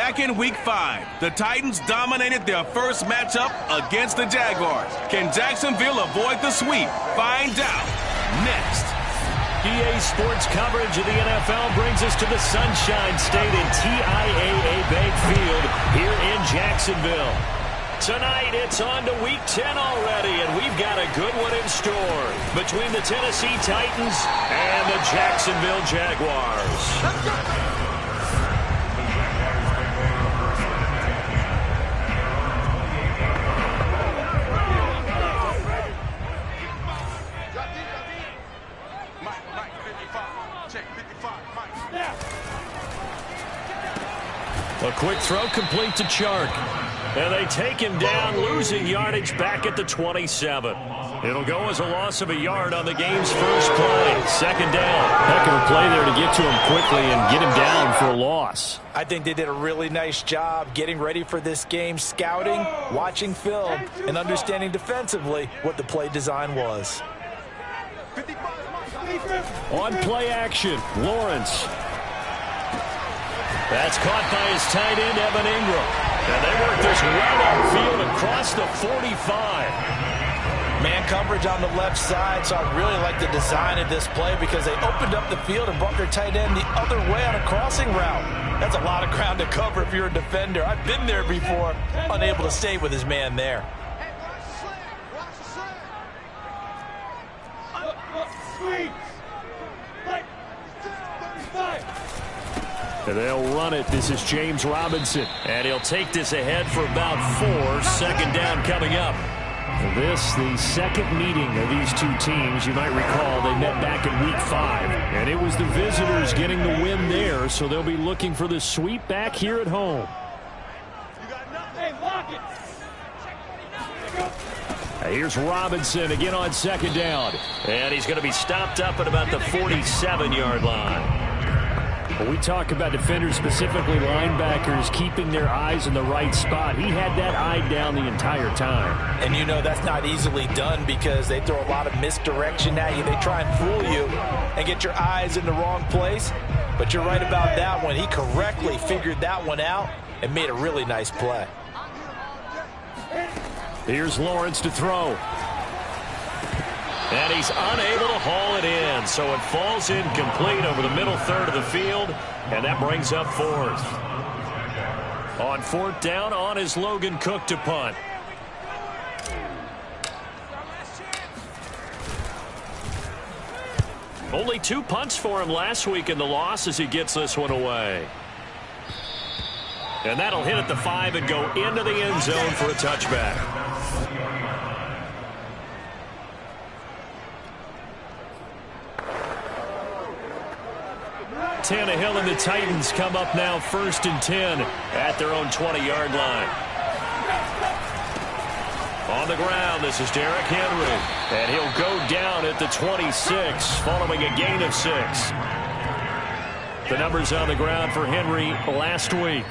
Back in Week 5, the Titans dominated their first matchup against the Jaguars. Can Jacksonville avoid the sweep? Find out next. EA Sports coverage of the NFL brings us to the Sunshine State in TIAA Bank Field here in Jacksonville. Tonight, it's on to Week 10 already, and we've got a good one in store between the Tennessee Titans and the Jacksonville Jaguars. Let's go. A quick throw complete to Chark. And they take him down, losing yardage back at the 27. It'll go as a loss of a yard on the game's first play. Second down. Heck of a play there to get to him quickly and get him down for a loss. I think they did a really nice job getting ready for this game, scouting, watching film, and understanding defensively what the play design was. On play action, Lawrence. That's caught by his tight end, Evan Ingram. And they work this well upfield across the 45. Man coverage on the left side, so I really like the design of this play because they opened up the field and brought their tight end the other way on a crossing route. That's a lot of ground to cover if you're a defender. I've been there before, unable to stay with his man there. And they'll run it. This is James Robinson. And he'll take this ahead for about 4. Second down coming up. This, the second meeting of these two teams. You might recall they met back in Week 5. And it was the visitors getting the win there, so they'll be looking for the sweep back here at home. Here's Robinson again on second down. And he's going to be stopped up at about the 47-yard line. When we talk about defenders, specifically linebackers, keeping their eyes in the right spot, he had that eye down the entire time. And you know that's not easily done because they throw a lot of misdirection at you. They try and fool you and get your eyes in the wrong place. But you're right about that one. He correctly figured that one out and made a really nice play. Here's Lawrence to throw. And he's unable to haul it in, so it falls incomplete over the middle third of the field, and that brings up 4th. On 4th down, on is Logan Cook to punt. Only 2 punts for him last week in the loss as he gets this one away. And that'll hit at the 5 and go into the end zone for a touchback. Tannehill and the Titans come up now 1st and 10 at their own 20-yard line. On the ground, this is Derrick Henry. And he'll go down at the 26 following a gain of 6. The numbers on the ground for Henry last week.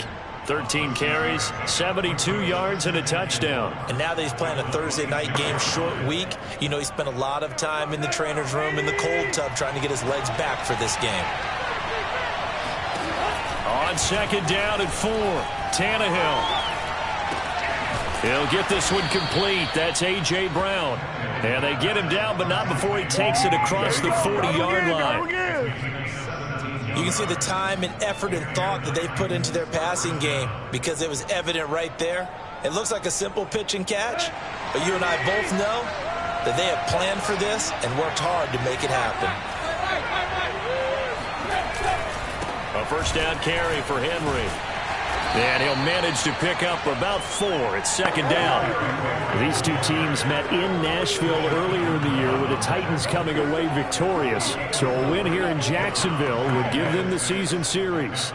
13 carries, 72 yards, and a touchdown. And now that he's playing a Thursday night game, short week, you know he spent a lot of time in the trainer's room in the cold tub trying to get his legs back for this game. On second down and 4, Tannehill. He'll get this one complete. That's A.J. Brown. And they get him down, but not before he takes it across the 40-yard line. You can see the time and effort and thought that they put into their passing game because it was evident right there. It looks like a simple pitch and catch, but you and I both know that they have planned for this and worked hard to make it happen. A first down carry for Henry. And he'll manage to pick up about 4 at second down. These two teams met in Nashville earlier in the year with the Titans coming away victorious. So a win here in Jacksonville would give them the season series.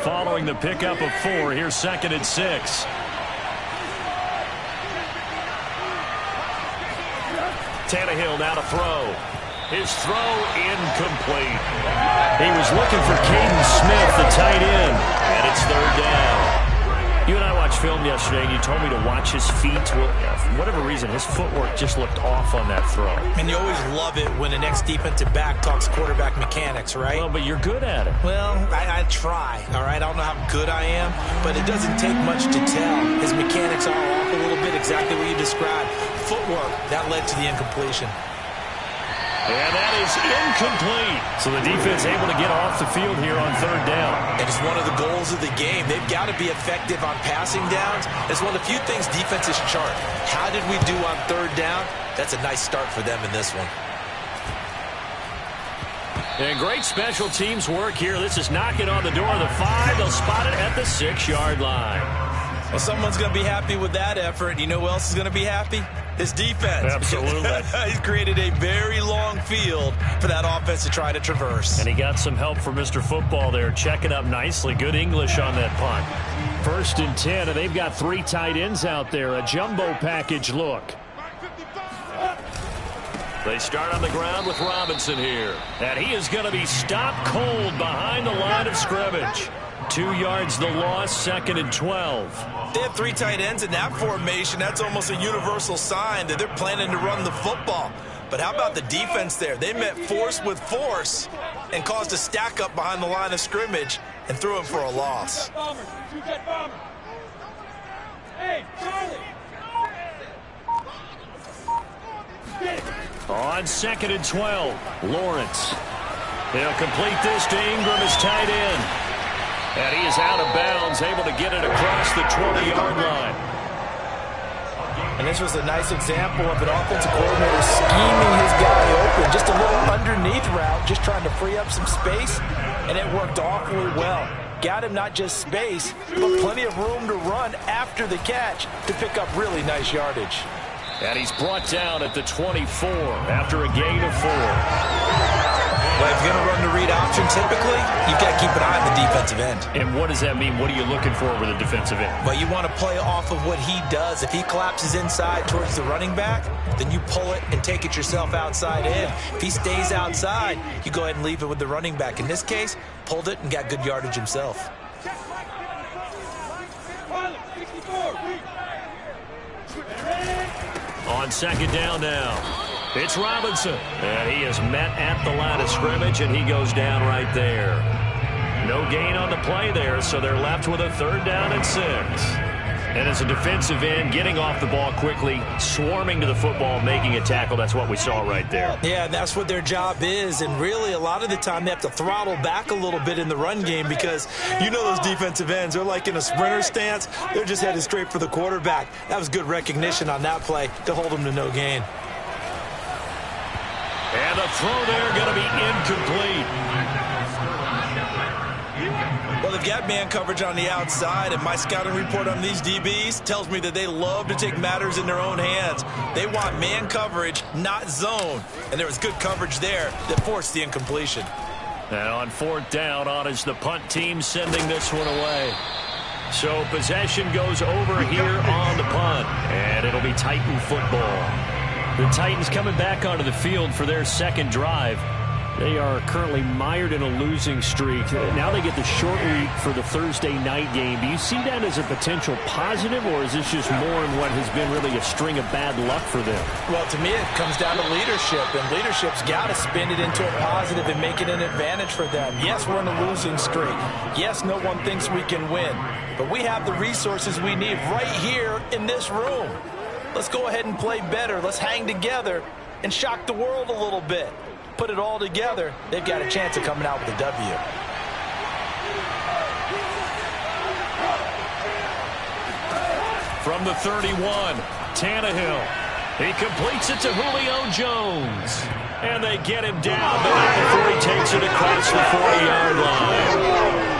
Following the pickup of 4, here's 2nd and 6. Tannehill now to throw. His throw incomplete. He was looking for Caden Smith, the tight end, and it's 3rd down. You and I watched watched film yesterday, and you told me to watch his feet. Well, for whatever reason, his footwork just looked off on that throw. And you always love it when the next defensive back talks quarterback mechanics, right? Well, but you're good at it. Well, I try, all right? I don't know how good I am, but it doesn't take much to tell. His mechanics are off a little bit, exactly what you described. Footwork, that led to the incompletion. And that is incomplete. So the defense able to get off the field here on third down. It is one of the goals of the game. They've got to be effective on passing downs. It's one of the few things defenses chart. How did we do on third down? That's a nice start for them in this one. And great special teams work here. This is knocking on the door of the 5. They'll spot it at the 6-yard line. Well, someone's going to be happy with that effort. You know who else is going to be happy? His defense. Absolutely. He's created a very long field for that offense to try to traverse. And he got some help from Mr. Football there, checking up nicely. Good English on that punt. 1st and 10, and they've got 3 tight ends out there. A jumbo package look. They start on the ground with Robinson here. And he is going to be stopped cold behind the line of scrimmage. 2 yards the loss, 2nd and 12. They have 3 tight ends in that formation. That's almost a universal sign that they're planning to run the football. But how about the defense there? They met force with force and caused a stack up behind the line of scrimmage and threw him for a loss. Hey, Charlie. On 2nd and 12, Lawrence. He'll complete this to Ingram as tight end. And he is out of bounds, able to get it across the 20-yard line. And this was a nice example of an offensive coordinator scheming his guy open. Just a little underneath route, just trying to free up some space, and it worked awfully well. Got him not just space, but plenty of room to run after the catch to pick up really nice yardage. And he's brought down at the 24 after a gain of 4. Well, if you're going to run the read option, typically, you've got to keep an eye on the defensive end. And what does that mean? What are you looking for with a defensive end? Well, you want to play off of what he does. If he collapses inside towards the running back, then you pull it and take it yourself outside in. If he stays outside, you go ahead and leave it with the running back. In this case, pulled it and got good yardage himself. On 2nd down now. It's Robinson, and he is met at the line of scrimmage, and he goes down right there. No gain on the play there, so they're left with a 3rd down and 6. And as a defensive end, getting off the ball quickly, swarming to the football, making a tackle, that's what we saw right there. Yeah, that's what their job is, and really a lot of the time they have to throttle back a little bit in the run game because you know those defensive ends, they're like in a sprinter stance. They're just headed straight for the quarterback. That was good recognition on that play to hold them to no gain. And the throw there going to be incomplete. Well, they've got man coverage on the outside, and my scouting report on these DBs tells me that they love to take matters in their own hands. They want man coverage, not zone. And there was good coverage there that forced the incompletion. And on 4th down, on is the punt team sending this one away. So possession goes over here on the punt, and it'll be Titan football. The Titans coming back onto the field for their 2nd drive. They are currently mired in a losing streak. Now they get the short week for the Thursday night game. Do you see that as a potential positive, or is this just more in what has been really a string of bad luck for them? Well, to me, it comes down to leadership, and leadership's got to spin it into a positive and make it an advantage for them. Yes, we're in a losing streak. Yes, no one thinks we can win, but we have the resources we need right here in this room. Let's go ahead and play better. Let's hang together and shock the world a little bit. Put it all together, they've got a chance of coming out with a W. From the 31, Tannehill. He completes it to Julio Jones. And they get him down, but not before he takes it across the 40-yard line.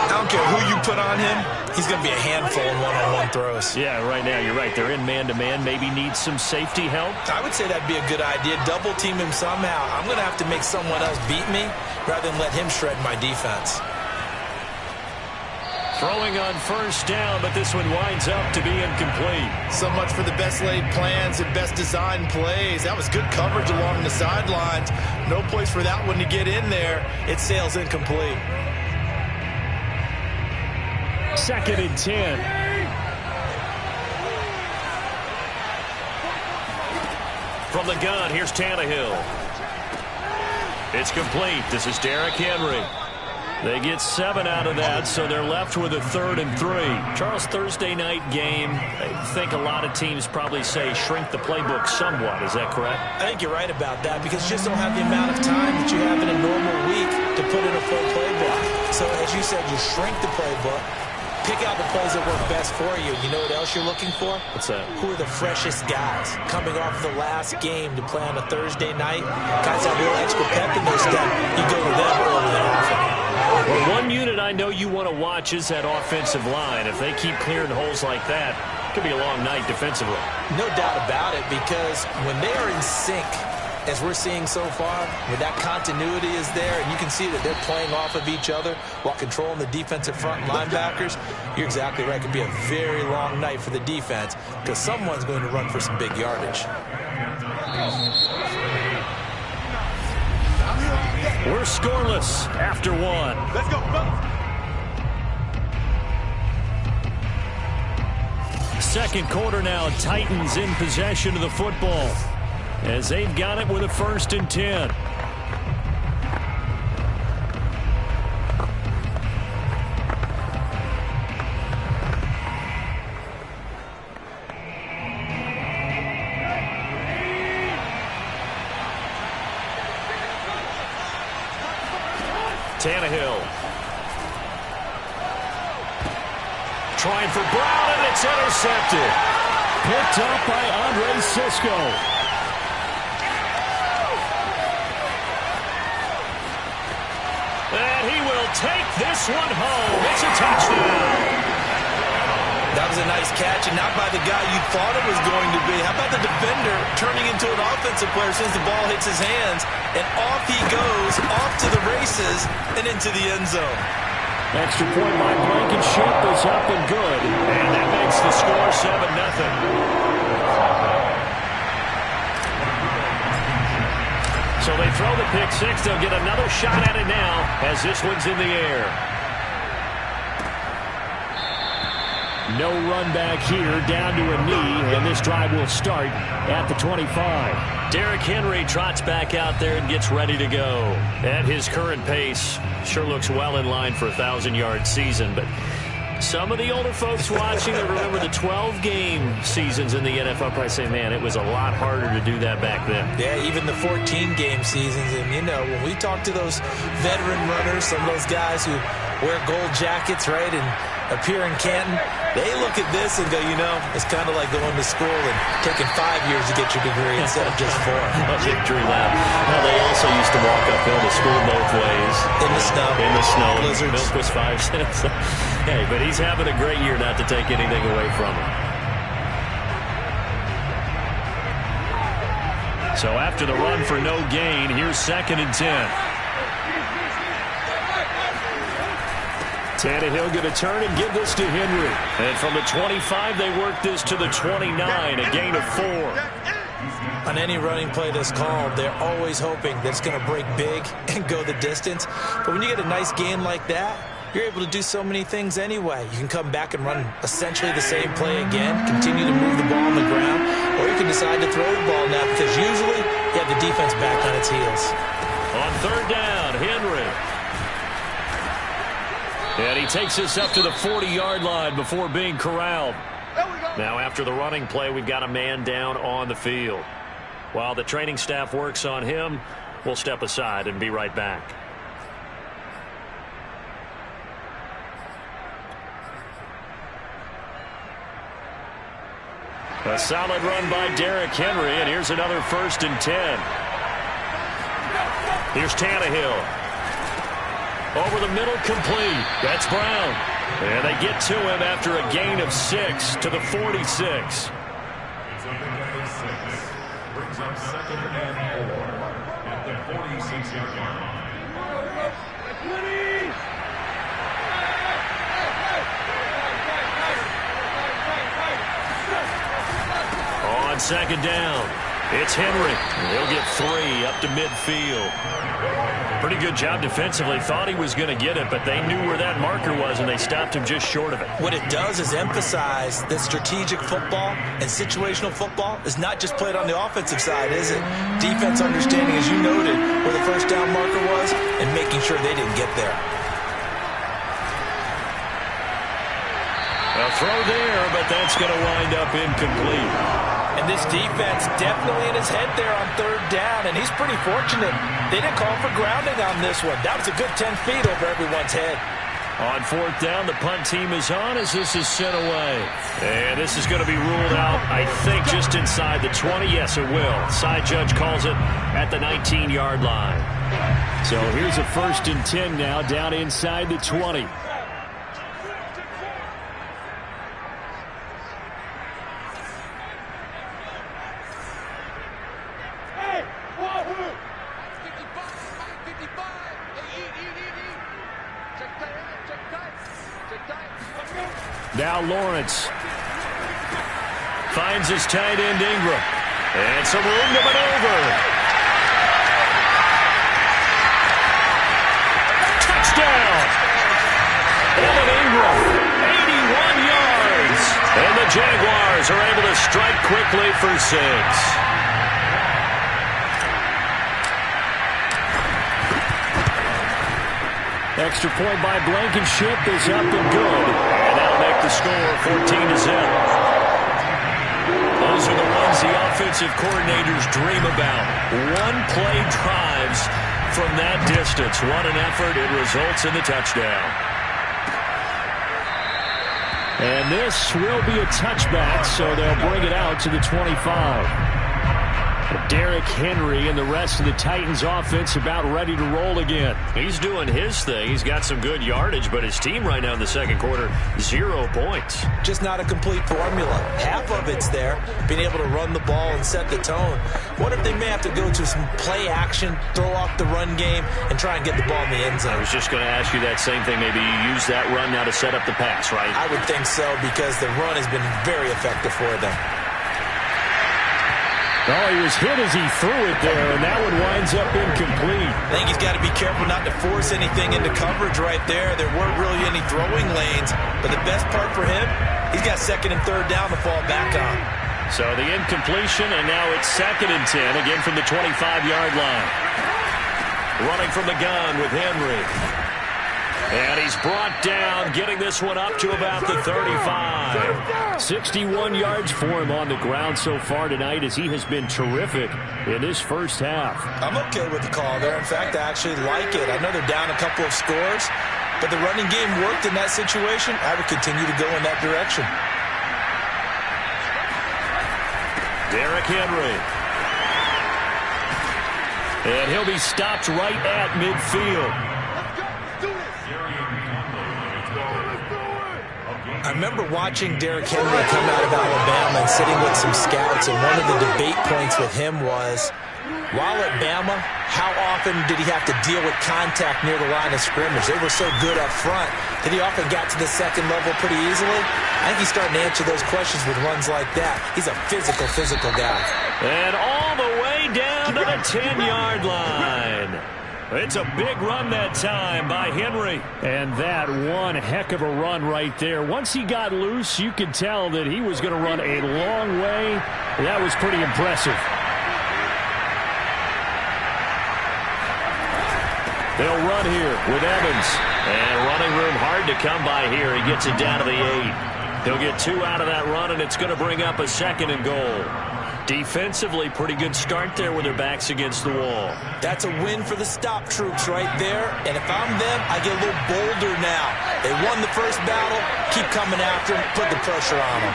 I don't care who you put on him, he's going to be a handful in one-on-one throws. Yeah, right now, you're right. They're in man-to-man. Maybe needs some safety help. I would say that'd be a good idea. Double team him somehow. I'm going to have to make someone else beat me rather than let him shred my defense. Throwing on 1st down, but this one winds up to be incomplete. So much for the best laid plans and best designed plays. That was good coverage along the sidelines. No place for that one to get in there. It sails incomplete. 2nd and 10. from the gun, here's Tannehill. It's complete. This is Derrick Henry. They get 7 out of that, so they're left with a 3rd and 3. Charles, Thursday night game, I think a lot of teams probably say shrink the playbook somewhat. Is that correct? I think you're right about that because you just don't have the amount of time that you have in a normal week to put in a full playbook. So as you said, you shrink the playbook, pick out the plays that work best for you. You know what else you're looking for? What's that? Who are the freshest guys coming off the last game to play on a Thursday night? Guys have a little extra pep in their step. You go to them early and often. Well, one unit I know you want to watch is that offensive line. If they keep clearing holes like that, it could be a long night defensively. No doubt about it, because when they are in sync, as we're seeing so far, where that continuity is there, and you can see that they're playing off of each other while controlling the defensive front and linebackers, you're exactly right. It could be a very long night for the defense because someone's going to run for some big yardage. We're scoreless after 1. Let's go, fellas. Second quarter now, Titans in possession of the football as they've got it with a 1st and 10. Tannehill. Trying for Brown, and it's intercepted. Picked up by Andre Sisco. And he will take this one home. It's a touchdown. That was a nice catch, and not by the guy you thought it was going to be. How about the defender turning into an offensive player as soon as the ball hits his hands, and off he goes, off to the races, and into the end zone. Extra point by Blankenship is up and good, and that makes the score 7-0. So they throw the pick 6. They'll get another shot at it now as this one's in the air. No run back here, down to a knee, and this drive will start at the 25. Derrick Henry trots back out there and gets ready to go. At his current pace, sure looks well in line for a 1,000-yard season, but some of the older folks watching that remember the 12-game seasons in the NFL probably say, man, it was a lot harder to do that back then. Yeah, even the 14-game seasons. And, you know, when we talk to those veteran runners, some of those guys who wear gold jackets, right, and appear in Canton, they look at this and go, you know, it's kind of like going to school and taking 5 years to get your degree instead of just 4. Well, Drew laughed. Well, they also used to walk uphill to school both ways. In the snow. In the snow. Blizzards. Milk was 5 cents. Hey, but he's having a great year not to take anything away from him. So after the run for no gain, here's 2nd and 10. Tannehill going to turn and give this to Henry. And from the 25, they work this to the 29, a gain of 4. On any running play that's called, they're always hoping that it's going to break big and go the distance. But when you get a nice gain like that, you're able to do so many things anyway. You can come back and run essentially the same play again, continue to move the ball on the ground, or you can decide to throw the ball now because usually you have the defense back on its heels. On 3rd down, Henry. And he takes us up to the 40-yard line before being corralled. Now, after the running play, we've got a man down on the field. While the training staff works on him, we'll step aside and be right back. A solid run by Derrick Henry, and here's another 1st and 10. Here's Tannehill. Over the middle, complete. That's Brown. And they get to him after a gain of 6 to the 46. Brings up 2nd and 4 at the 46-yard line. On 2nd down, It's Henry. He'll get 3 up to midfield. Pretty good job defensively. Thought he was going to get it, but they knew where that marker was, and they stopped him just short of it. What it does is emphasize that strategic football and situational football is not just played on the offensive side, is it? Defense understanding, as you noted, where the first down marker was and making sure they didn't get there. A throw there, but that's going to wind up incomplete. And this defense definitely in his head there on 3rd down, and he's pretty fortunate. They didn't call for grounding on this one. That was a good 10 feet over everyone's head. On 4th down, the punt team is on as this is sent away. And this is going to be ruled out, I think, just inside the 20. Yes, it will. Side judge calls it at the 19-yard line. So here's a 1st and 10 now down inside the 20. Now Lawrence finds his tight end Ingram. And some room to maneuver. Touchdown! Evan Ingram, 81 yards. And the Jaguars are able to strike quickly for 6. Extra point by Blankenship is up and good. And that'll make the score 14-0. Those are the ones the offensive coordinators dream about. One-play drives from that distance. What an effort. It results in the touchdown. And this will be a touchback, so they'll bring it out to the 25. Derrick Henry and the rest of the Titans offense about ready to roll again. He's doing his thing. He's got some good yardage, but his team right now in the second quarter, 0 points. Just not a complete formula. Half of it's there, being able to run the ball and set the tone. What if they may have to go to some play action, throw off the run game, and try and get the ball in the end zone? I was just going to ask you that same thing. Maybe you use that run now to set up the pass, right? I would think so, because the run has been very effective for them. Oh, he was hit as he threw it there, and that one winds up incomplete. I think he's got to be careful not to force anything into coverage right there. There weren't really any throwing lanes, but the best part for him, he's got 2nd and 3rd down to fall back on. So the incompletion, and now it's 2nd and 10, again from the 25-yard line. Running from the gun with Henry. And he's brought down, getting this one up to about the 35. 61 yards for him on the ground so far tonight, as he has been terrific in this first half. I'm okay with the call there. In fact, I actually like it. I know they're down a couple of scores, but the running game worked in that situation. I would continue to go in that direction. Derrick Henry. And he'll be stopped right at midfield. I remember watching Derrick Henry come out of Alabama and sitting with some scouts, and one of the debate points with him was, while at Bama, how often did he have to deal with contact near the line of scrimmage? They were so good up front that he often got to the second level pretty easily. I think he's starting to answer those questions with runs like that. He's a physical guy. And all the way down to the 10-yard line. It's a big run that time by Henry. And that one heck of a run right there. Once he got loose, you could tell that he was going to run a long way. That was pretty impressive. They'll run here with Evans. And running room hard to come by here. He gets it down to the 8. He'll get 2 out of that run, and it's going to bring up a 2nd and goal. Defensively, pretty good start there with their backs against the wall. That's a win for the stop troops right there. And if I'm them, I get a little bolder now. They won the first battle. Keep coming after them. Put the pressure on them.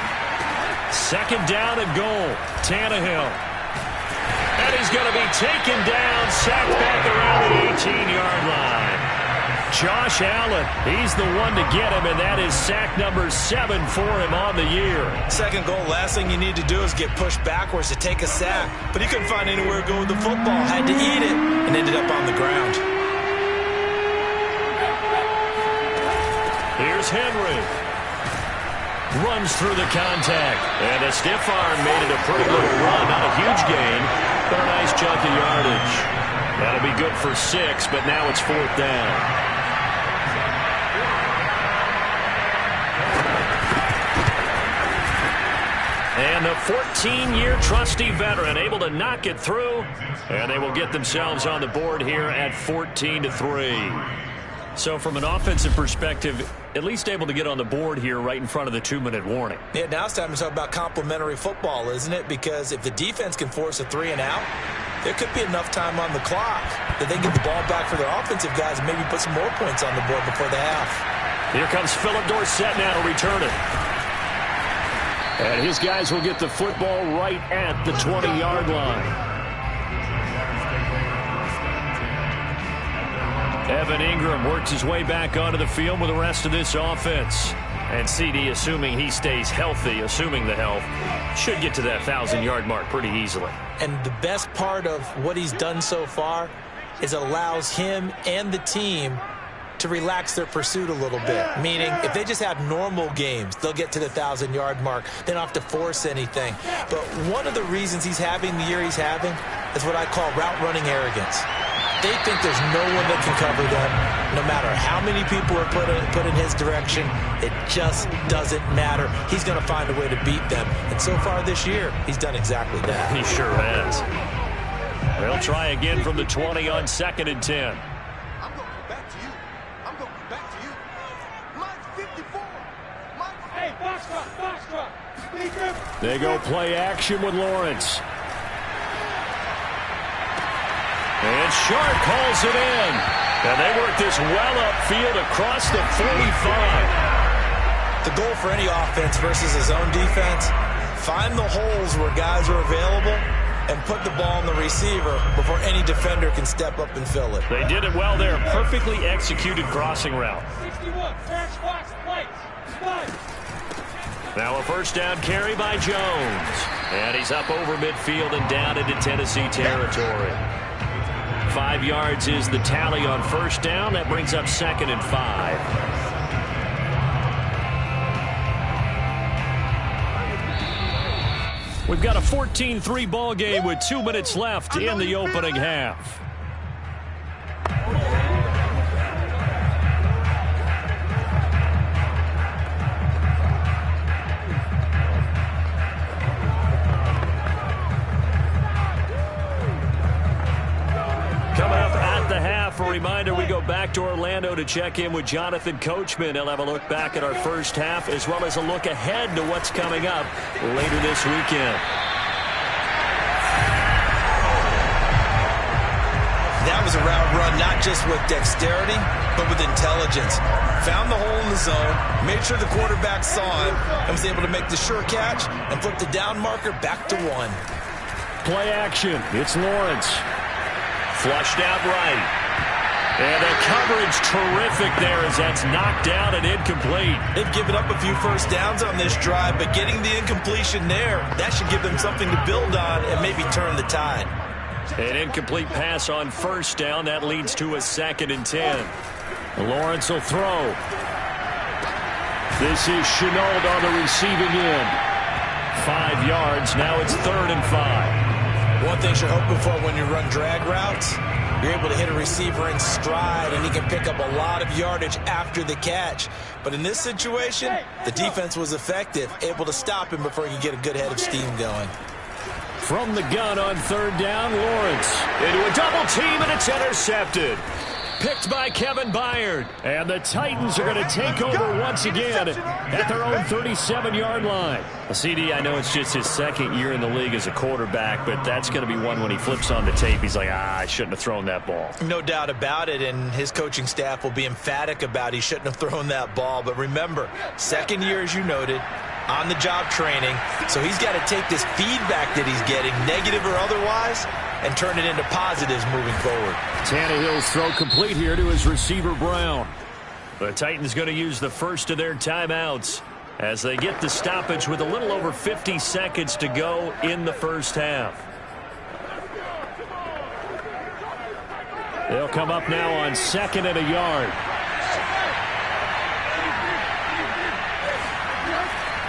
2nd down and goal. Tannehill. And he's going to be taken down, sacked back around the 18-yard line. Josh Allen, he's the one to get him, and that is sack number 7 for him on the year. 2nd goal, last thing you need to do is get pushed backwards to take a sack. But he couldn't find anywhere to go with the football, had to eat it, and ended up on the ground. Here's Henry. Runs through the contact. And a stiff arm made it a pretty little run. Not a huge gain, That'll be good for 6, but now it's 4th down. And the 14-year trusty veteran able to knock it through, and they will get themselves on the board here at 14-3. So from an offensive perspective, at least able to get on the board here right in front of the 2-minute warning. Yeah, now it's time to talk about complementary football, isn't it? Because if the defense can force a 3 and out, there could be enough time on the clock that they get the ball back for their offensive guys and maybe put some more points on the board before the half. Here comes Phillip Dorsett now to return it. And his guys will get the football right at the 20-yard line. Evan Ingram works his way back onto the field with the rest of this offense. And CD, assuming he stays healthy, assuming the health, should get to that 1,000-yard mark pretty easily. And the best part of what he's done so far is it allows him and the team to relax their pursuit a little bit. Meaning, if they just have normal games, they'll get to the 1,000-yard mark. They don't have to force anything. But one of the reasons he's having the year he's having is what I call route-running arrogance. They think there's no one that can cover them. No matter how many people are put in his direction, it just doesn't matter. He's going to find a way to beat them. And so far this year, he's done exactly that. He sure has. They'll try again from the 20 on 2nd and 10. I'm going to go back to you. I'm going to go back to you. Mike 54. Mike. Hey, box drop. They go play action with Lawrence. And Sharp calls it in. And they work this well upfield across the 45. The goal for any offense versus his own defense, find the holes where guys are available and put the ball on the receiver before any defender can step up and fill it. They did it well there. Perfectly executed crossing route. 61, trash box, lights, spike. Now a first down carry by Jones. And he's up over midfield and down into Tennessee territory. 5 yards is the tally on first down. That brings up 2nd and 5. We've got a 14-3 ball game with 2 minutes left in the opening half. A reminder, we go back to Orlando to check in with Jonathan Coachman. He'll have a look back at our first half as well as a look ahead to what's coming up later this weekend. That was a route run not just with dexterity, but with intelligence. Found the hole in the zone, made sure the quarterback saw him, and was able to make the sure catch and flip the down marker back to 1. Play action. It's Lawrence. Flushed out right. And the coverage terrific there as that's knocked down and incomplete. They've given up a few first downs on this drive, but getting the incompletion there, that should give them something to build on and maybe turn the tide. An incomplete pass on first down. That leads to a 2nd and 10. Lawrence will throw. This is Chenault on the receiving end. 5 yards. Now it's 3rd and 5. One thing you're hoping for when you run drag routes, you're able to hit a receiver in stride, and he can pick up a lot of yardage after the catch. But in this situation, the defense was effective, able to stop him before he could get a good head of steam going. From the gun on 3rd down, Lawrence into a double team, and it's intercepted. Picked by Kevin Byard. And the Titans are going to take over once again at their own 37-yard line. Well, CD, I know it's just his 2nd year in the league as a quarterback, but that's going to be one when he flips on the tape, he's like, I shouldn't have thrown that ball. No doubt about it, and his coaching staff will be emphatic about he shouldn't have thrown that ball. But remember, 2nd year, as you noted, on-the-job training, so he's got to take this feedback that he's getting, negative or otherwise, and turn it into positives moving forward. Tannehill's throw complete here to his receiver, Brown. The Titans going to use the first of their timeouts as they get the stoppage with a little over 50 seconds to go in the first half. They'll come up now on 2nd and a yard.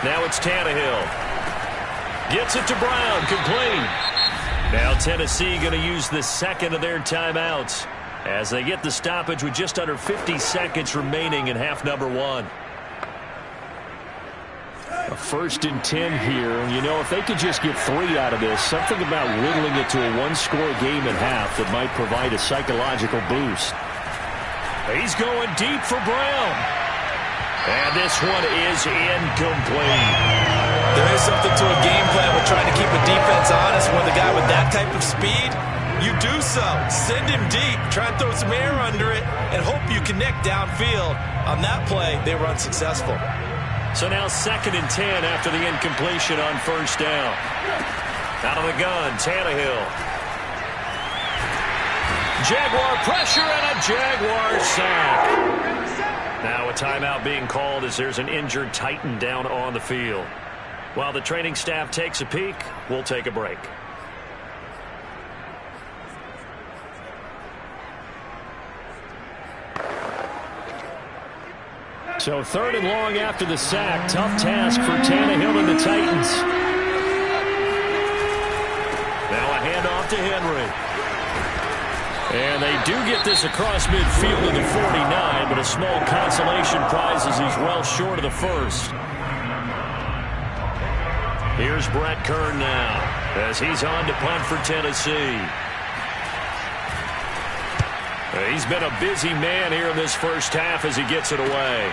Now it's Tannehill. Gets it to Brown, complete. Now Tennessee going to use the second of their timeouts as they get the stoppage with just under 50 seconds remaining in half number one. A 1st and 10 here, and you know, if they could just get 3 out of this, something about whittling it to a one-score game at half that might provide a psychological boost. He's going deep for Brown. And this one is incomplete. There is something to a game plan with trying to keep a defense honest when the guy with that type of speed, you do so. Send him deep, try and throw some air under it, and hope you connect downfield. On that play, they were unsuccessful. So now 2nd and 10 after the incompletion on 1st down. Out of the gun, Tannehill. Jaguar pressure and a Jaguar sack. Now a timeout being called as there's an injured Titan down on the field. While the training staff takes a peek, we'll take a break. So 3rd and long after the sack. Tough task for Tannehill and the Titans. Now a handoff to Henry. And they do get this across midfield to the 49, but a small consolation prize as he's well short of the first. Here's Brett Kern now as he's on to punt for Tennessee. He's been a busy man here in this first half as he gets it away.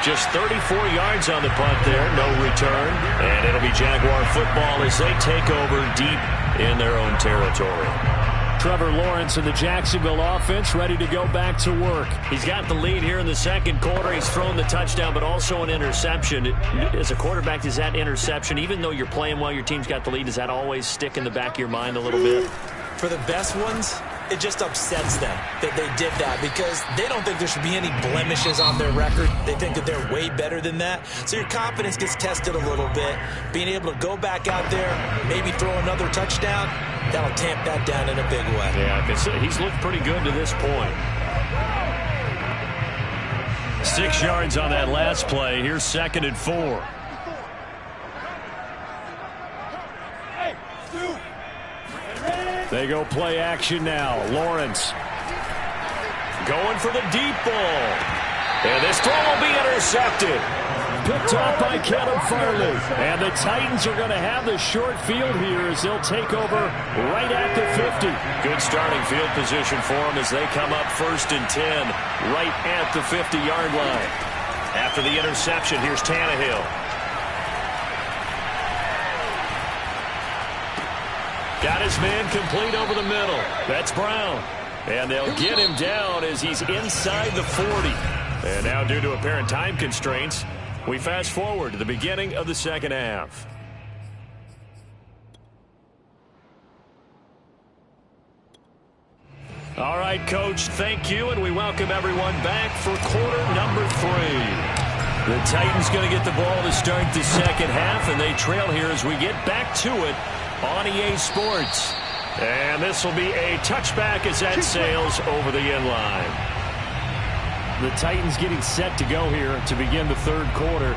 Just 34 yards on the punt there, no return. And it'll be Jaguar football as they take over deep in their own territory. Trevor Lawrence and the Jacksonville offense ready to go back to work. He's got the lead here in the second quarter. He's thrown the touchdown, but also an interception. As a quarterback, does that interception, even though you're playing well, your team's got the lead, does that always stick in the back of your mind a little bit? For the best ones, it just upsets them that they did that because they don't think there should be any blemishes on their record. They think that they're way better than that. So your confidence gets tested a little bit. Being able to go back out there, maybe throw another touchdown, that'll tamp that down in a big way. Yeah, he's looked pretty good to this point. 6 yards on that last play. Here's 2nd and 4. They go play action now. Lawrence going for the deep ball. And this throw will be intercepted. Picked off by Caleb Farley. And the Titans are going to have the short field here as they'll take over right at the 50. Good starting field position for them as they come up 1st and 10 right at the 50-yard line. After the interception, here's Tannehill. Got his man complete over the middle. That's Brown. And they'll get him down as he's inside the 40. And now, due to apparent time constraints, we fast forward to the beginning of the second half. All right, Coach, thank you, and we welcome everyone back for quarter number 3. The Titans going to get the ball to start the second half, and they trail here as we get back to it on EA Sports. And this will be a touchback as that sails over the end line. The Titans getting set to go here to begin the third quarter.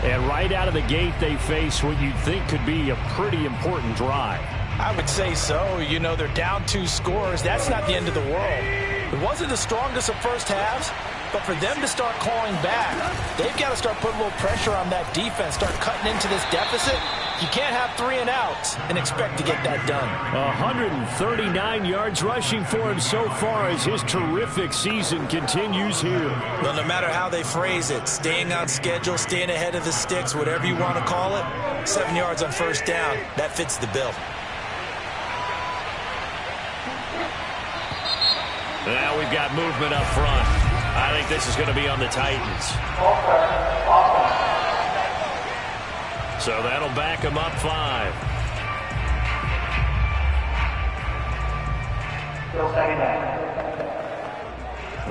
And right out of the gate, they face what you'd think could be a pretty important drive. I would say so. You know, they're down 2 scores. That's not the end of the world. It wasn't the strongest of first halves, but for them to start clawing back, they've got to start putting a little pressure on that defense, start cutting into this deficit. You can't have 3 and outs and expect to get that done. 139 yards rushing for him so far as his terrific season continues here. Well, no matter how they phrase it, staying on schedule, staying ahead of the sticks, whatever you want to call it, 7 yards on first down, that fits the bill. Now we've got movement up front. I think this is going to be on the Titans. So that'll back them up 5.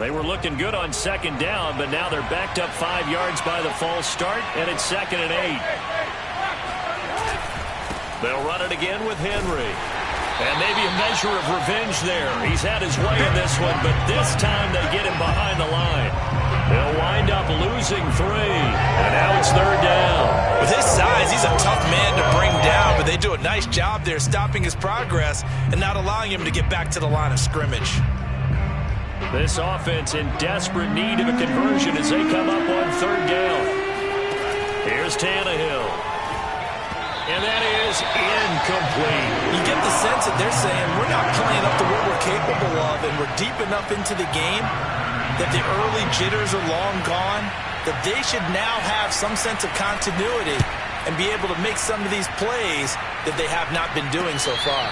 They were looking good on second down, but now they're backed up 5 yards by the false start, and it's 2nd and 8. They'll run it again with Henry. And maybe a measure of revenge there. He's had his way in this one, but this time they get him behind the line. They'll wind up losing 3. And now it's 3rd down. With his size, he's a tough man to bring down, but they do a nice job there stopping his progress and not allowing him to get back to the line of scrimmage. This offense in desperate need of a conversion as they come up on 3rd down. Here's Tannehill. And that is incomplete. You get the sense that they're saying we're not playing up to what we're capable of, and we're deep enough into the game that the early jitters are long gone, that they should now have some sense of continuity and be able to make some of these plays that they have not been doing so far.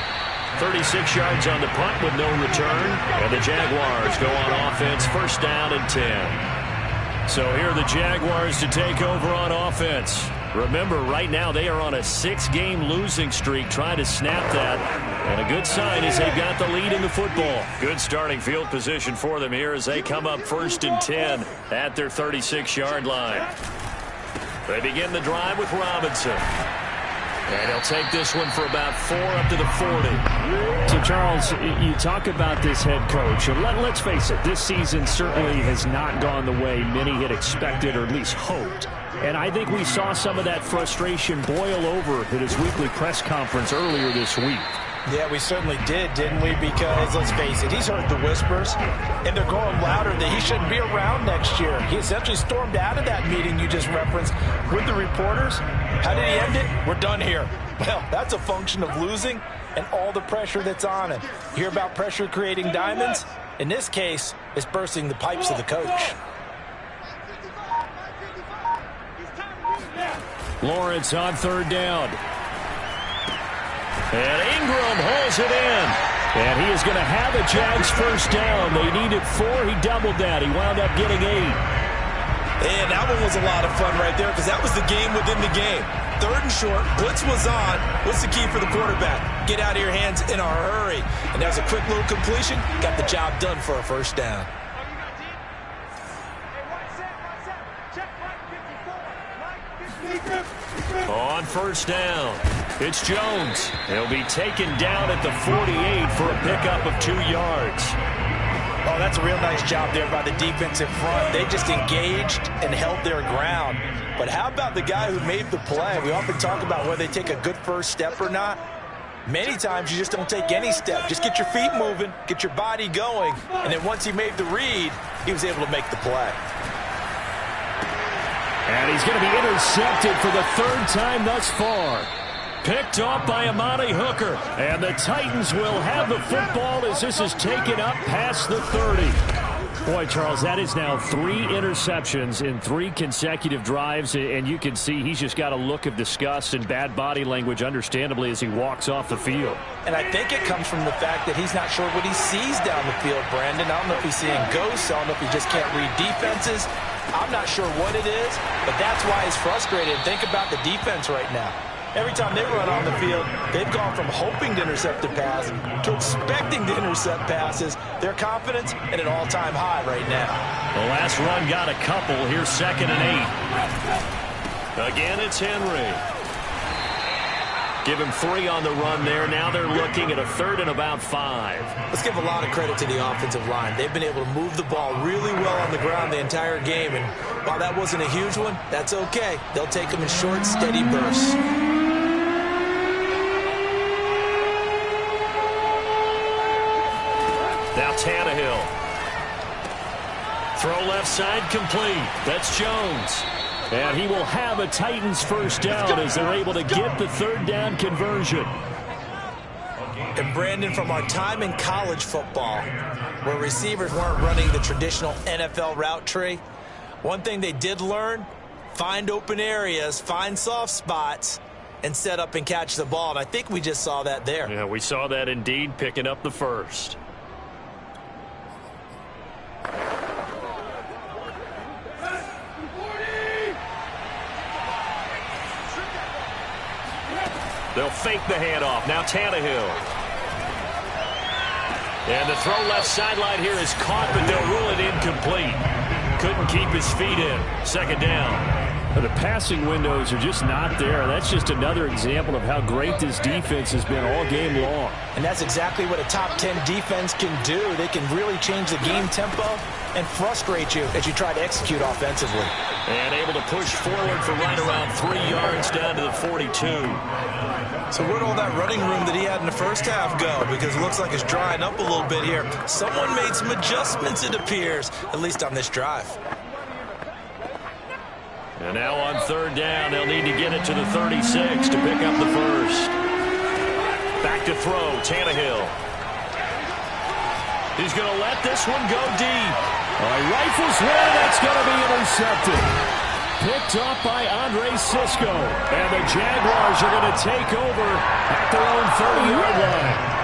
36 yards on the punt with no return, and the Jaguars go on offense, 1st down and 10. So here are the Jaguars to take over on offense. Remember, right now they are on a 6-game losing streak, trying to snap that. And a good sign is they've got the lead in the football. Good starting field position for them here as they come up 1st and 10 at their 36-yard line. They begin the drive with Robinson. And he'll take this one for about 4 up to the 40. So, Charles, you talk about this head coach. And let's face it, this season certainly has not gone the way many had expected or at least hoped. And I think we saw some of that frustration boil over at his weekly press conference earlier this week. Yeah, we certainly did, didn't we? Because, let's face it, he's heard the whispers, and they're growing louder that he shouldn't be around next year. He essentially stormed out of that meeting you just referenced with the reporters. How did he end it? We're done here. Well, that's a function of losing and all the pressure that's on him. You hear about pressure creating diamonds? In this case, it's bursting the pipes of the coach. Lawrence on 3rd down. And Ingram holds it in. And he is going to have a Jags 1st down. They needed 4. He doubled that. He wound up getting 8. And that one was a lot of fun right there because that was the game within the game. 3rd and short, blitz was on. What's the key for the quarterback? Get out of your hands in a hurry. And that was a quick little completion. Got the job done for a 1st down. On 1st down, it's Jones. He'll be taken down at the 48 for a pickup of 2 yards. Oh, that's a real nice job there by the defensive front. They just engaged and held their ground. But how about the guy who made the play? We often talk about whether they take a good first step or not. Many times you just don't take any step. Just get your feet moving, get your body going, and then once he made the read, he was able to make the play. And he's going to be intercepted for the 3rd time thus far. Picked off by Amani Hooker. And the Titans will have the football as this is taken up past the 30. Boy, Charles, that is now 3 interceptions in 3 consecutive drives. And you can see he's just got a look of disgust and bad body language, understandably, as he walks off the field. And I think it comes from the fact that he's not sure what he sees down the field, Brandon. I don't know if he's seeing ghosts. I don't know if he just can't read defenses. I'm not sure what it is, but that's why he's frustrated. Think about the defense right now. Every time they run on the field, they've gone from hoping to intercept a pass to expecting to intercept passes. Their confidence at an all-time high right now. The last run got a couple. Here's 2nd and 8. Again, it's Henry. Give him 3 on the run there. Now they're looking at a 3rd and about 5. Let's give a lot of credit to the offensive line. They've been able to move the ball really well on the ground the entire game. And while that wasn't a huge one, that's okay. They'll take them in short, steady bursts. Now Tannehill. Throw left side complete. That's Jones. And he will have a Titans 1st down as they're able to get the 3rd down conversion. And Brandon, from our time in college football, where receivers weren't running the traditional NFL route tree, one thing they did learn, find open areas, find soft spots, and set up and catch the ball. And I think we just saw that there. Yeah, we saw that indeed, picking up the 1st. They'll fake the handoff. Now Tannehill. And the throw left sideline here is caught, but they'll rule it incomplete. Couldn't keep his feet in. 2nd down. The passing windows are just not there. That's just another example of how great this defense has been all game long. And that's exactly what a top 10 defense can do. They can really change the game tempo and frustrate you as you try to execute offensively. And able to push forward for right around 3 yards down to the 42. So where'd all that running room that he had in the first half go? Because it looks like it's drying up a little bit here. Someone made some adjustments, it appears, at least on this drive. And now on third down, they'll need to get it to the 36 to pick up the first. Back to throw, Tannehill. He's going to let this one go deep. Rifles one, that's going to be intercepted. Picked up by Andre Sisco. And the Jaguars are going to take over at their own 30-yard line.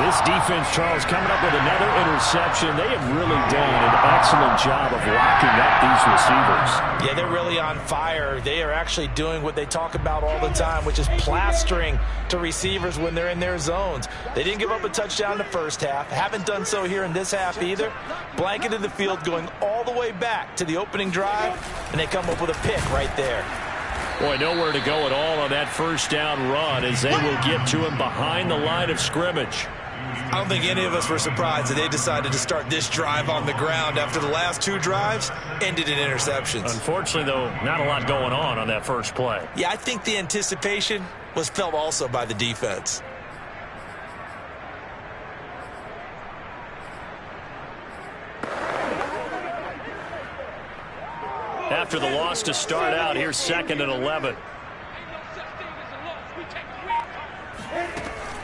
This defense, Charles, coming up with another interception. They have really done an excellent job of locking up these receivers. Yeah, they're really on fire. They are actually doing what they talk about all the time, which is plastering to receivers when they're in their zones. They didn't give up a touchdown in the first half. Haven't done so here in this half either. Blanketed the field going all the way back to the opening drive, and they come up with a pick right there. Boy, nowhere to go at all on that first down run as they will get to him behind the line of scrimmage. I don't think any of us were surprised that they decided to start this drive on the ground after the last 2 drives ended in interceptions. Unfortunately, though, not a lot going on that first play. Yeah, I think the anticipation was felt also by the defense. After the loss to start out, here's 2nd and 11.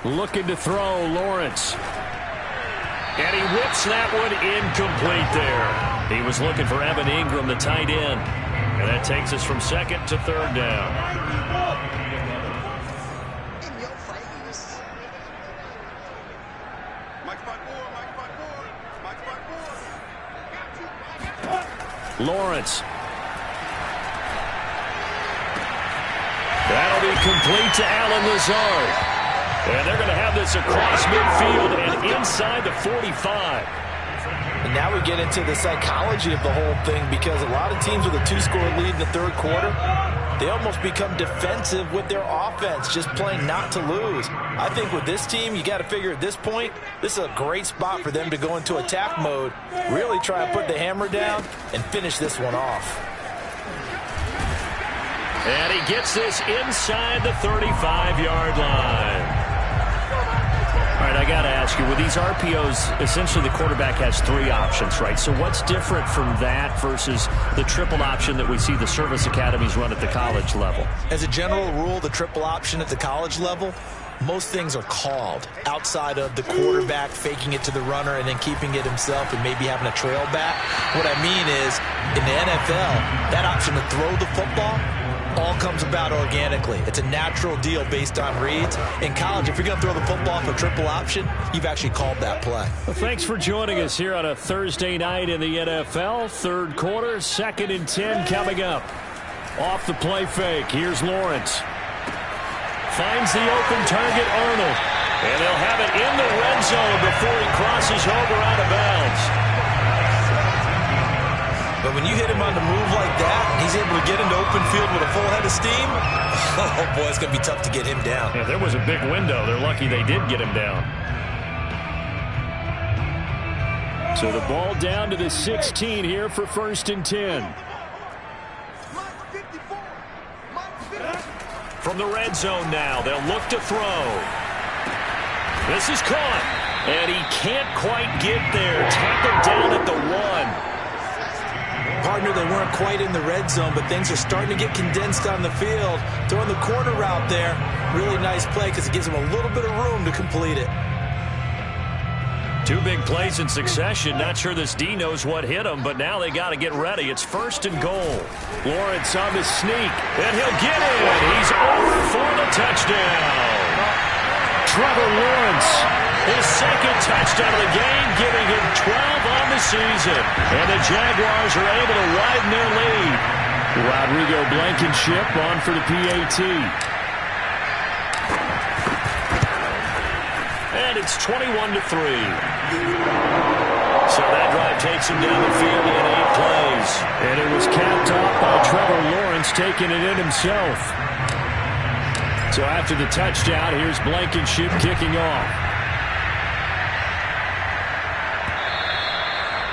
Looking to throw, Lawrence. And he whips that one incomplete there. He was looking for Evan Ingram, the tight end. And that takes us from 2nd to 3rd down. Lawrence. That'll be complete to Allen Lazard. And they're going to have this across midfield and inside the 45. And now we get into the psychology of the whole thing, because a lot of teams with a 2-score lead in the third quarter, they almost become defensive with their offense, just playing not to lose. I think with this team, you got to figure at this point, this is a great spot for them to go into attack mode, really try and put the hammer down and finish this one off. And he gets this inside the 35-yard line. All right, I got to ask you, with these RPOs, essentially the quarterback has 3 options, right? So what's different from that versus the triple option that we see the service academies run at the college level? As a general rule, the triple option at the college level, most things are called outside of the quarterback faking it to the runner and then keeping it himself and maybe having a trail back. What I mean is, in the NFL, that option to throw the football all comes about organically. It's a natural deal based on reads. In college, if you're going to throw the football for triple option, you've actually called that play. Well, thanks for joining us here on a Thursday night in the NFL. Third quarter, 2nd and 10 coming up. Off the play fake, here's Lawrence. Finds the open target, Arnold. And they'll have it in the red zone before he crosses over out of bounds. But when you hit him on the move like that, he's able to get into open field with a full head of steam, oh boy, it's going to be tough to get him down. Yeah, there was a big window. They're lucky they did get him down. So the ball down to the 16 here for 1st and 10. From the red zone now, they'll look to throw. This is caught, and he can't quite get there. Tackled down at the 1. Partner, they weren't quite in the red zone, but things are starting to get condensed on the field. Throwing the corner route there, really nice play because it gives them a little bit of room to complete it. 2 big plays in succession. Not sure this D knows what hit him, but now they got to get ready. It's 1st and goal. Lawrence on the sneak, and he'll get it. He's over for the touchdown. Trevor Lawrence, his 2nd touchdown of the game, giving him 12 on the season. And the Jaguars are able to widen their lead. Rodrigo Blankenship on for the PAT. And it's 21-3. So that drive takes him down the field in 8 plays. And it was capped off by Trevor Lawrence taking it in himself. So after the touchdown, here's Blankenship kicking off.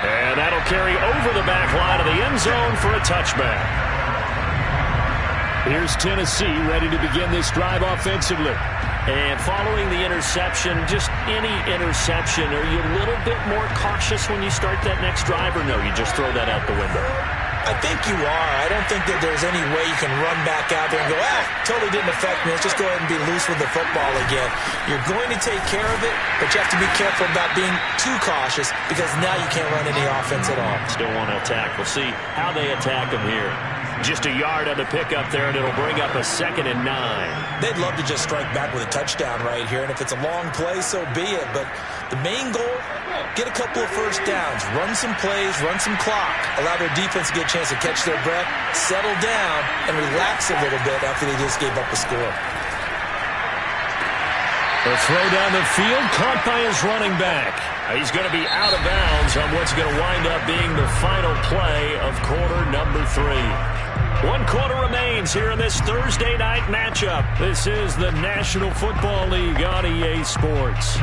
And that'll carry over the back line of the end zone for a touchback. Here's Tennessee ready to begin this drive offensively. And following the interception, just any interception, are you a little bit more cautious when you start that next drive, or no, you just throw that out the window? I think you are. I don't think that there's any way you can run back out there and go, totally didn't affect me. Let's just go ahead and be loose with the football again. You're going to take care of it, but you have to be careful about being too cautious because now you can't run any offense at all. Still want to attack. We'll see how they attack them here. Just a yard on the pickup there, and it'll bring up a 2nd and 9. They'd love to just strike back with a touchdown right here, and if it's a long play, so be it. But the main goal, get a couple of first downs, run some plays, run some clock, allow their defense to get a chance to catch their breath, settle down, and relax a little bit after they just gave up a score. A throw down the field, caught by his running back. He's going to be out of bounds on what's going to wind up being the final play of quarter number 3. 1 quarter remains here in this Thursday night matchup. This is the National Football League on EA Sports.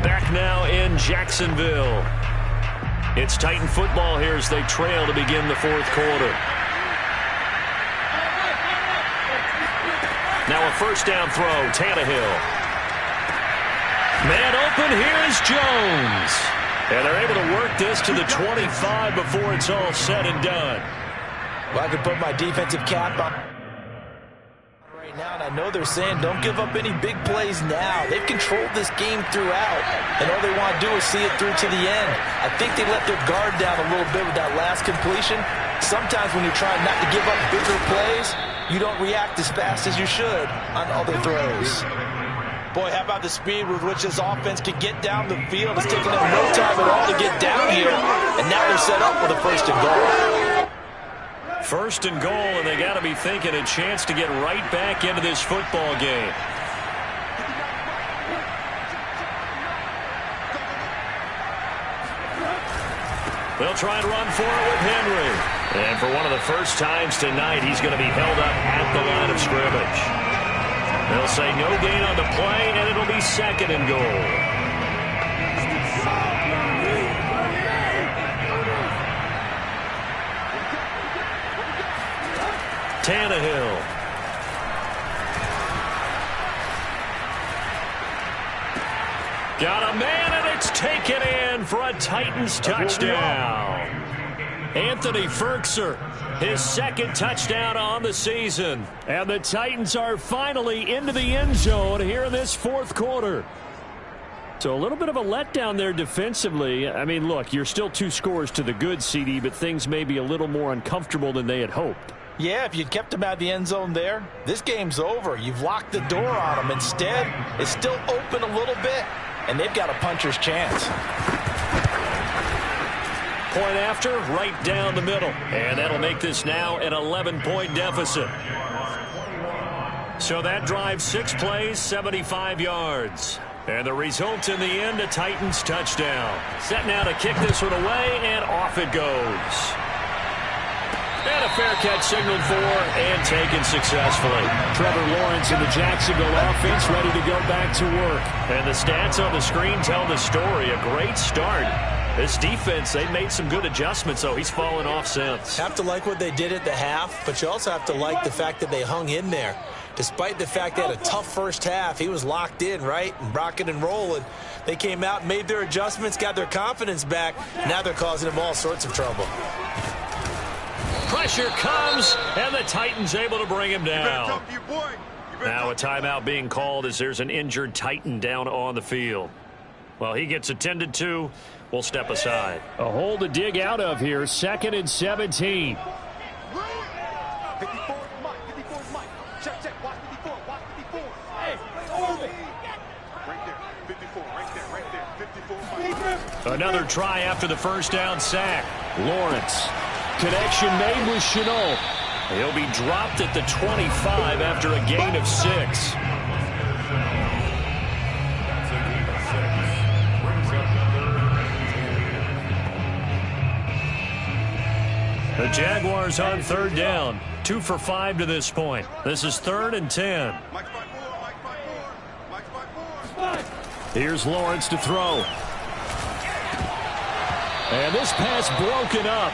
Back now in Jacksonville. It's Titan football here as they trail to begin the 4th quarter. Now a first down throw, Tannehill. Man open, here's Jones. And they're able to work this to the 25 before it's all said and done. Well, I can put my defensive cap on right now, and I know they're saying don't give up any big plays now. They've controlled this game throughout, and all they want to do is see it through to the end. I think they let their guard down a little bit with that last completion. Sometimes when you're trying not to give up bigger plays, you don't react as fast as you should on other throws. Boy, how about the speed with which this offense can get down the field? It's taking them no time at all to get down here, and now they're set up with a 1st and goal. 1st and goal, and they got to be thinking a chance to get right back into this football game. They'll try and run for it with Henry. And for one of the first times tonight, he's going to be held up at the line of scrimmage. They'll say no gain on the play, and it'll be 2nd and goal. Tannehill. Got a man, and it's taken in for a Titans touchdown. Anthony Ferkser, his 2nd touchdown on the season. And the Titans are finally into the end zone here in this 4th quarter. So a little bit of a letdown there defensively. I mean, look, you're still 2 scores to the good, CD, but things may be a little more uncomfortable than they had hoped. Yeah, if you'd kept him out of the end zone there, this game's over. You've locked the door on him. Instead, it's still open a little bit, and they've got a puncher's chance. Point after, right down the middle. And that'll make this now an 11-point deficit. So that drive, 6 plays, 75 yards. And the result in the end, a Titans touchdown. Set now to kick this one away, and off it goes. And a fair catch signaled for and taken successfully. Trevor Lawrence and the Jacksonville offense ready to go back to work. And the stats on the screen tell the story. A great start. This defense, they made some good adjustments, so he's fallen off since. Have to like what they did at the half, but you also have to like the fact that they hung in there. Despite the fact they had a tough first half, he was locked in, right? And rocking and rolling. They came out, made their adjustments, got their confidence back. Now they're causing him all sorts of trouble. Pressure comes, and the Titans able to bring him down. Now a timeout being called as there's an injured Titan down on the field. Well, he gets attended to. We'll step aside. A hole to dig out of here. 2nd and 17. 54, Mike. 54, Mike. Check. Watch 54. Watch 54. Hey, hold it. Right there. 54. Right there. 54, Mike. Another try after the first down sack. Lawrence. Connection made with Chenault. He'll be dropped at the 25 after a gain of 6. Jaguars on third down. 2 for 5 to this point. This is 3rd and 10. Here's Lawrence to throw. And this pass broken up.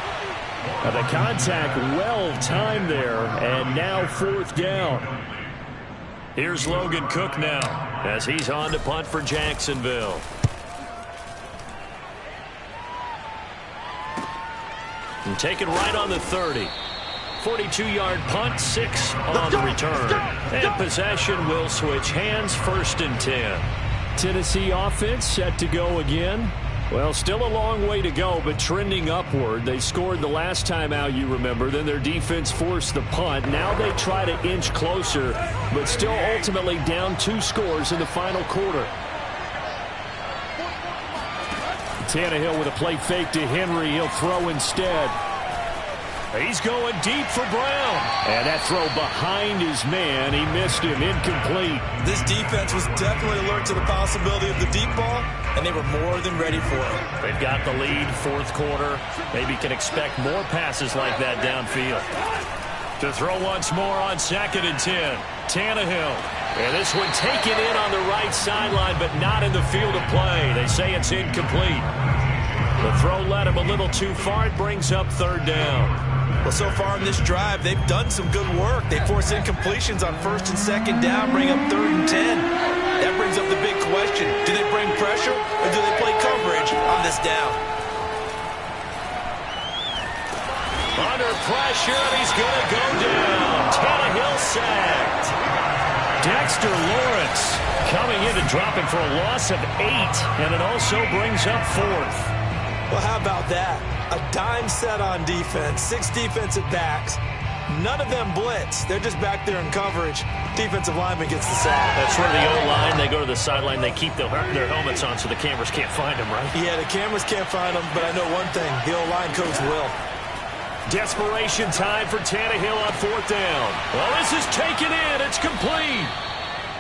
The contact well timed there, and now 4th down. Here's Logan Cook now as he's on to punt for Jacksonville. And take it right on the 30. 42-yard punt, 6 on the return. And possession will switch hands, 1st and 10. Tennessee offense set to go again. Well, still a long way to go, but trending upward. They scored the last time out, you remember. Then their defense forced the punt. Now they try to inch closer, but still ultimately down 2 scores in the final quarter. Tannehill with a play fake to Henry. He'll throw instead. He's going deep for Brown. And that throw behind his man. He missed him. Incomplete. This defense was definitely alert to the possibility of the deep ball, and they were more than ready for it. They've got the lead, 4th quarter. Maybe can expect more passes like that downfield. To throw once more on 2nd and 10. Tannehill. And this one taken in on the right sideline, but not in the field of play. They say it's incomplete. The throw led him a little too far. It brings up 3rd down. Well, so far in this drive, they've done some good work. They force incompletions on 1st and 2nd down, bring up 3rd and 10. That brings up the big question. Do they bring pressure, or do they play coverage on this down? Under pressure, and he's going to go down. Tannehill sacked. Dexter Lawrence coming in and dropping for a loss of 8, and it also brings up 4th. Well, how about that? A dime set on defense, 6 defensive backs. None of them blitz. They're just back there in coverage. Defensive lineman gets the sack. That's where the O-line, they go to the sideline, they keep their helmets on so the cameras can't find them, right? Yeah, the cameras can't find them, but I know one thing. The O-line coach will. Desperation time for Tannehill on 4th down. Well, this is taken in. It's complete.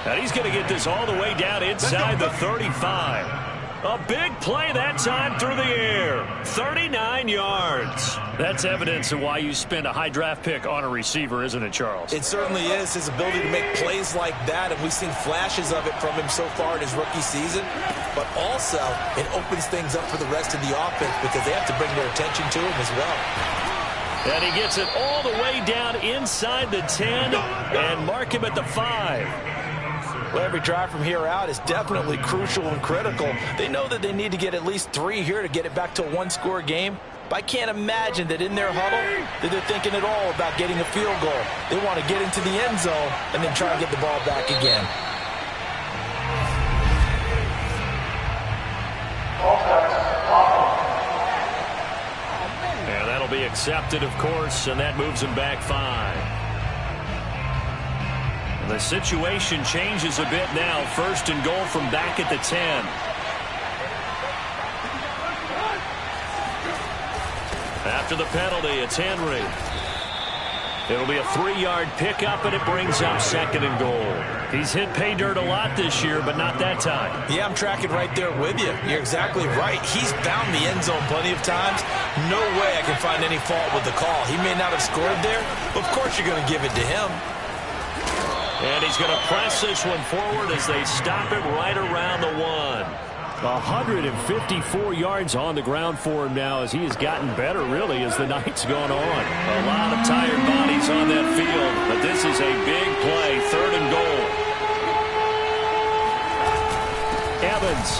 And he's going to get this all the way down inside the 35. A big play that time through the air. 39 yards. That's evidence of why you spend a high draft pick on a receiver, isn't it, Charles? It certainly is. His ability to make plays like that, and we've seen flashes of it from him so far in his rookie season. But also, it opens things up for the rest of the offense because they have to bring their attention to him as well. And he gets it all the way down inside the 10 and mark him at the 5. Well, every drive from here out is definitely crucial and critical. They know that they need to get at least 3 here to get it back to a 1-score game. But I can't imagine that in their huddle that they're thinking at all about getting a field goal. They want to get into the end zone and then try and get the ball back again. And that'll be accepted, of course, and that moves him back 5. The situation changes a bit now. 1st and goal from back at the 10. After the penalty, it's Henry. It'll be a 3-yard pickup, and it brings up 2nd and goal. He's hit pay dirt a lot this year, but not that time. Yeah, I'm tracking right there with you. You're exactly right. He's found the end zone plenty of times. No way I can find any fault with the call. He may not have scored there, but of course you're going to give it to him. And he's going to press this one forward as they stop him right around the 1. 154 yards on the ground for him now as he has gotten better, really, as the night's gone on. A lot of tired bodies on that field, but this is a big play. 3rd and goal. Evans.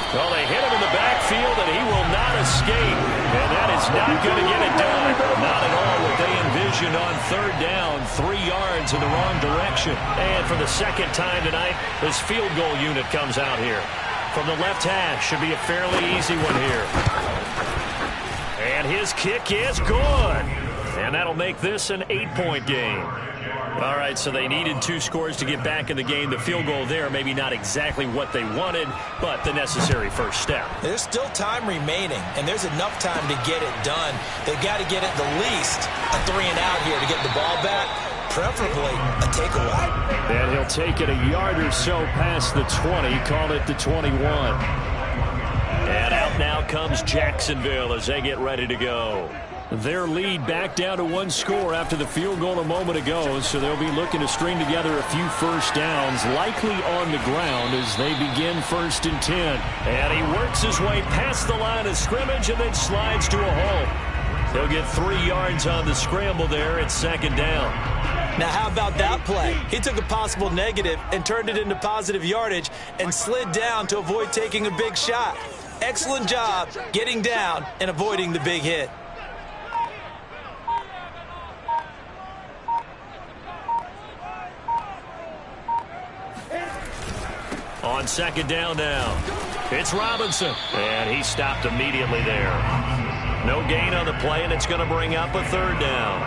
Well, they hit him in the backfield, and he will not escape. And that is not going to get it done. Not at all what they envisioned on 3rd down. 3 yards in the wrong direction. And for the 2nd time tonight, this field goal unit comes out here. From the left hash, should be a fairly easy one here. And his kick is good. And that'll make this an 8-point game. All right, so they needed 2 scores to get back in the game. The field goal there, maybe not exactly what they wanted, but the necessary first step. There's still time remaining, and there's enough time to get it done. They've got to get at the least a 3 and out here to get the ball back, preferably a takeaway. And he'll take it a yard or so past the 20, call it the 21. And out now comes Jacksonville as they get ready to go. Their lead back down to one score after the field goal a moment ago, so they'll be looking to string together a few first downs, likely on the ground as they begin 1st and 10. And he works his way past the line of scrimmage and then slides to a halt. He'll get 3 yards on the scramble there at 2nd down. Now, how about that play? He took a possible negative and turned it into positive yardage and slid down to avoid taking a big shot. Excellent job getting down and avoiding the big hit. On 2nd down now, it's Robinson, and he stopped immediately there. No gain on the play, and it's going to bring up a 3rd down.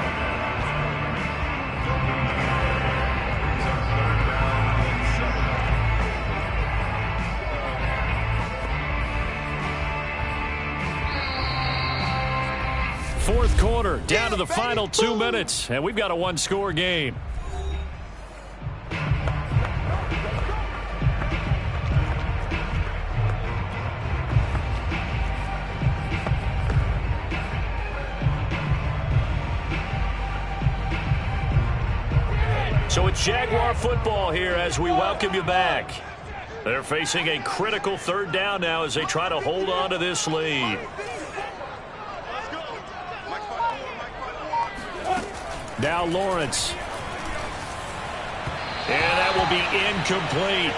Fourth quarter, down to the final 2 minutes, and we've got a one-score game. So it's Jaguar football here as we welcome you back. They're facing a critical 3rd down now as they try to hold on to this lead. Now Lawrence. And that will be incomplete.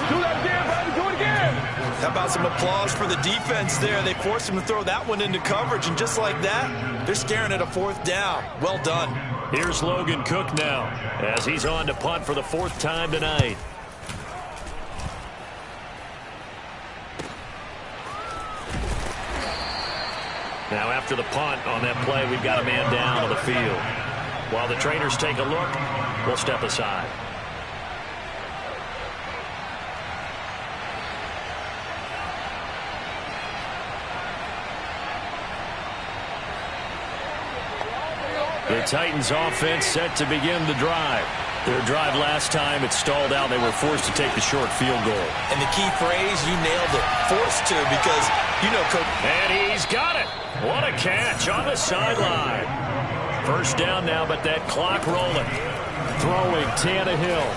Do that again, baby. Do it again. How about some applause for the defense there? They forced him to throw that one into coverage, and just like that, they're staring at a 4th down. Well done. Here's Logan Cook now as he's on to punt for the 4th time tonight. Now after the punt on that play, we've got a man down on the field. While the trainers take a look, we'll step aside. The Titans offense set to begin the drive. Their drive last time, it stalled out. They were forced to take the short field goal. And the key phrase, you nailed it. Forced to, because, you know, Coach. And he's got it. What a catch on the sideline. 1st down now, but that clock rolling. Throwing Tannehill.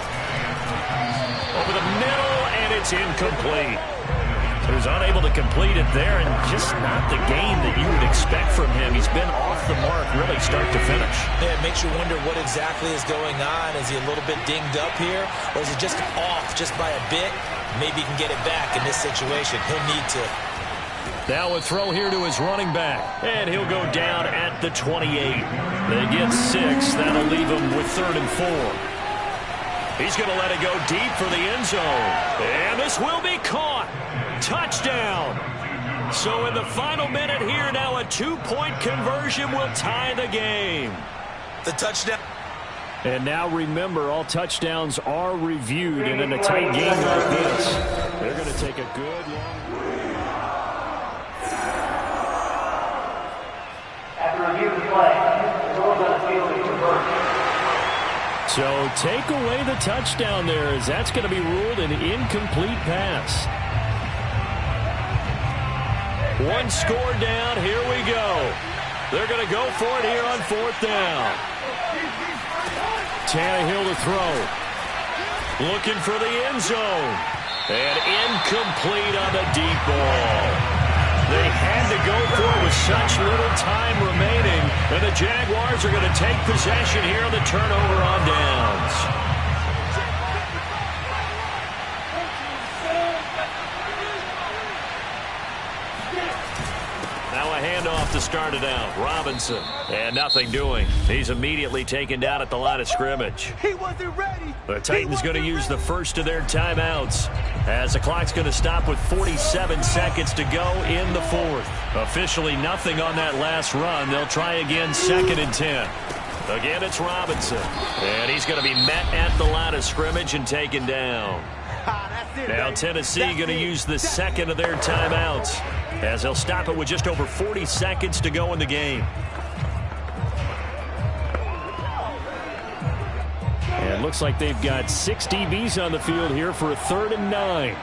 Over the middle, and it's incomplete. He was unable to complete it there, and just not the game that you would expect from him. He's been off the mark really start to finish. Yeah, it makes you wonder what exactly is going on. Is he a little bit dinged up here, or is it just off just by a bit? Maybe he can get it back in this situation. He'll need to. Now a throw here to his running back, and he'll go down at the 28. They get 6. That'll leave him with 3rd and 4. He's going to let it go deep for the end zone, and this will be caught. Touchdown. So in the final minute here now, a 2-point conversion will tie the game. The touchdown. And now remember, all touchdowns are reviewed, and in a tight game like this, they're going to take a good long. After review of play, the rules on the field is reversed. So take away the touchdown there, as that's going to be ruled an incomplete pass. One score down. Here we go. They're going to go for it here on 4th down. Tannehill to throw. Looking for the end zone. And incomplete on the deep ball. They had to go for it with such little time remaining. And the Jaguars are going to take possession here on the turnover on downs. Now a handoff to start it out. Robinson. And nothing doing. He's immediately taken down at the line of scrimmage. He wasn't ready. The Titans going to use the first of their timeouts as the clock's going to stop with 47 seconds to go in the 4th. Officially nothing on that last run. They'll try again 2nd and 10. Again, it's Robinson. And he's going to be met at the line of scrimmage and taken down. Now Tennessee going to use the second of their timeouts as they'll stop it with just over 40 seconds to go in the game. And it looks like they've got 6 DBs on the field here for a 3rd and 9.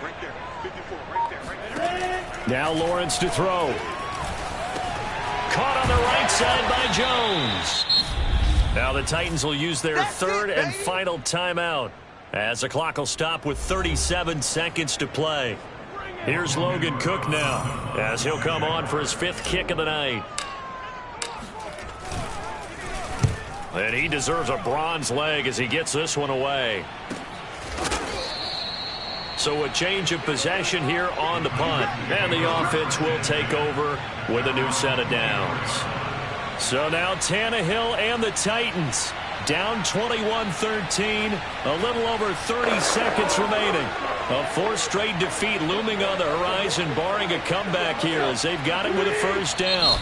Right there. 54. Right there. Right there. Now Lawrence to throw. Caught on the right side by Jones. Now the Titans will use their third and final timeout as the clock will stop with 37 seconds to play. Here's Logan Cook now as he'll come on for his 5th kick of the night. And he deserves a bronze leg as he gets this one away. So a change of possession here on the punt. And the offense will take over with a new set of downs. So now Tannehill and the Titans down 21-13. A little over 30 seconds remaining. A 4th straight defeat looming on the horizon, barring a comeback here as they've got it with a first down.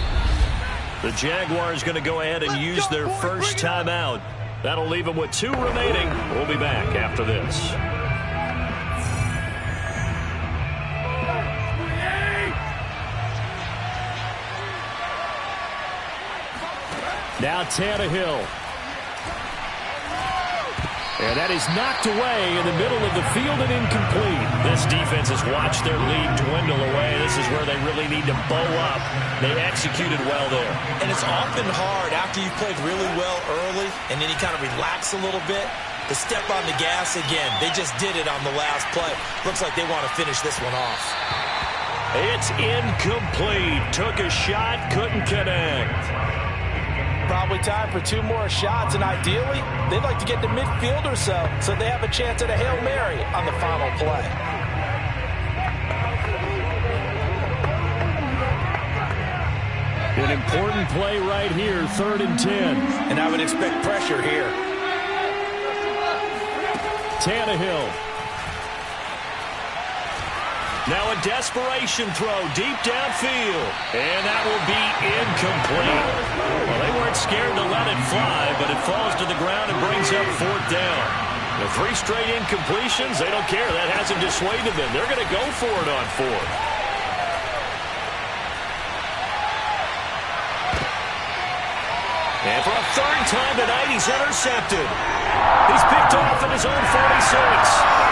The Jaguars going to go ahead and use their first timeout. That'll leave them with 2 remaining. We'll be back after this. Now Tannehill. And that is knocked away in the middle of the field and incomplete. This defense has watched their lead dwindle away. This is where they really need to bow up. They executed well there. And it's often hard after you've played really well early and then you kind of relax a little bit to step on the gas again. They just did it on the last play. Looks like they want to finish this one off. It's incomplete. Took a shot, couldn't connect. Probably time for 2 more shots, and ideally, they'd like to get to midfield or so they have a chance at a Hail Mary on the final play. An important play right here, 3rd and 10. And I would expect pressure here. Tannehill. Now a desperation throw deep downfield. And that will be incomplete. Well, they weren't scared to let it fly, but it falls to the ground and brings up 4th down. The 3 straight incompletions, they don't care. That hasn't dissuaded them. They're going to go for it on 4th. And for a 3rd time tonight, he's intercepted. He's picked off at his own 46.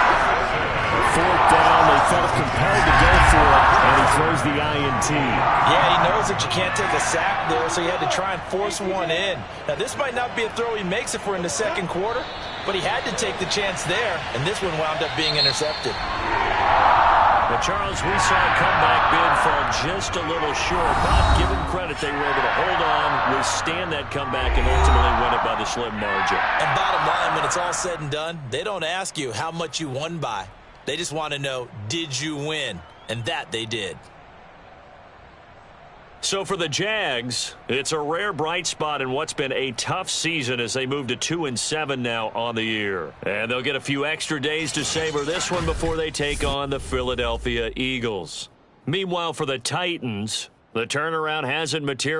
4th down, they felt compelled to go for it, and he throws the INT. Yeah, he knows that you can't take a sack there, so he had to try and force one in. Now, this might not be a throw he makes if we're in the 2nd quarter, but he had to take the chance there, and this one wound up being intercepted. But, Charles, we saw a comeback bid fall just a little short, but give them credit, they were able to hold on, withstand that comeback, and ultimately win it by the slim margin. And bottom line, when it's all said and done, they don't ask you how much you won by. They just want to know, did you win? And that they did. So for the Jags, it's a rare bright spot in what's been a tough season as they move to 2-7 now on the year. And they'll get a few extra days to savor this one before they take on the Philadelphia Eagles. Meanwhile, for the Titans, the turnaround hasn't materialized.